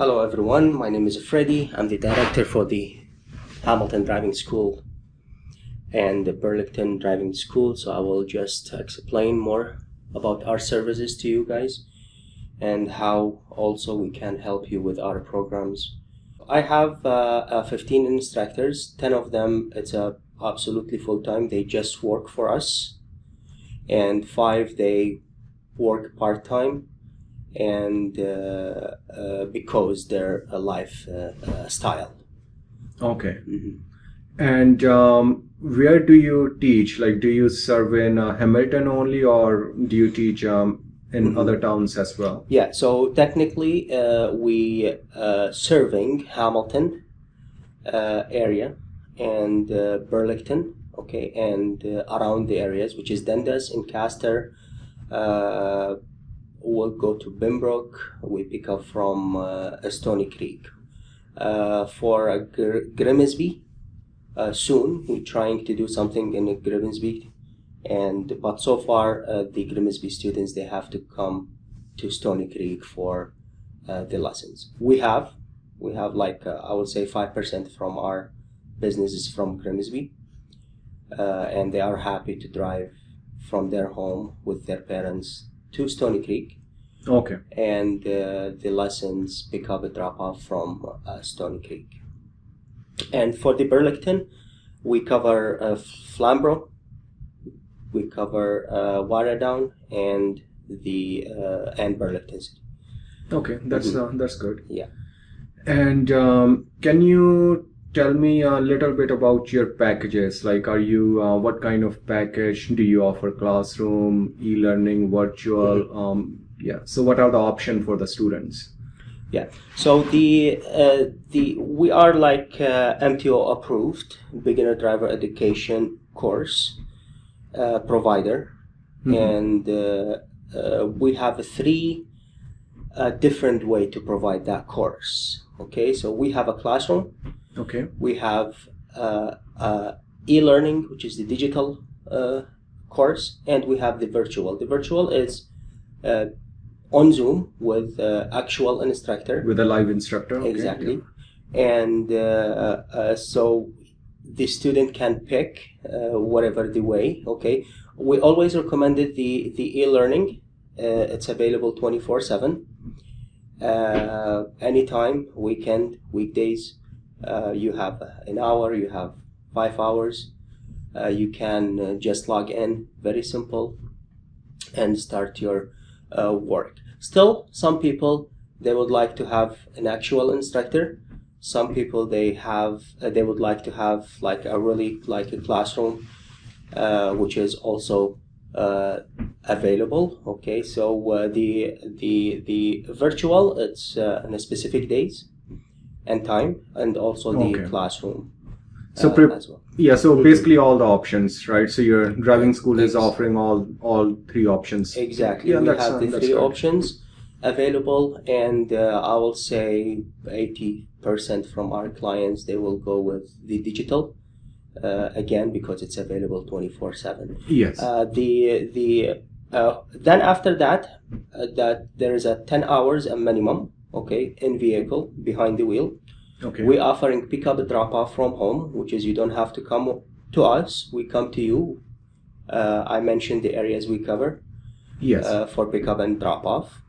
Hello everyone, my name is Freddie. I'm the director for the Hamilton Driving School and the Burlington Driving School. So I will just explain more about our services to you guys and how also we can help you with our programs. I have 15 instructors. 10 of them, it's absolutely full-time. They just work for us. And 5, they work part-time. And because they're a lifestyle. Okay. And where do you teach? Like, do you serve in Hamilton only, or do you teach in other towns as well? Yeah, so technically we serving Hamilton area and Burlington, okay, and around the areas, which is Dundas and Castor. We'll go to Pembroke. We pick up from Stony Creek. For Grimsby, soon we're trying to do something in Grimsby, but so far the Grimsby students, they have to come to Stony Creek for the lessons. We have like I would say 5% from our business is from Grimsby, and they are happy to drive from their home with their parents to Stony Creek. Okay. And the lessons pick up and drop off from Stony Creek. And for the Burlington, we cover Flamborough, we cover Warradown, and and Burlington City. Okay, that's good. Yeah. And can you tell me a little bit about your packages? Like, are you what kind of package do you offer? Classroom, e-learning, virtual? So what are the options for the students? Yeah. So we are like MTO approved beginner driver education course provider, and we have 3 different way to provide that course. Okay. So we have a classroom. Okay. We have e-learning, which is the digital course, and we have the virtual. The virtual is on Zoom with actual instructor. With a live instructor. Okay. Exactly. Yeah. And so the student can pick whatever the way. Okay. We always recommended the e-learning. It's available 24/7. Anytime, weekend, weekdays. You have an hour, you have 5 hours. You can just log in, very simple, and start your work. Still, some people, they would like to have an actual instructor. Some people, they would like to have like a classroom, which is also available. Okay, so the virtual, it's on a specific days and time, and also the classroom as well. Yeah, so basically all the options, right? So your driving school is offering all 3 options. Exactly. Yeah, we have the 3 options available, and I will say 80% from our clients, they will go with the digital, again, because it's available 24/7. Yes. Then after that there is a 10 hours a minimum, okay, in vehicle, behind the wheel. Okay. We're offering pick up and drop off from home, which is you don't have to come to us. We come to you. I mentioned the areas we cover. Yes. For pick up and drop off.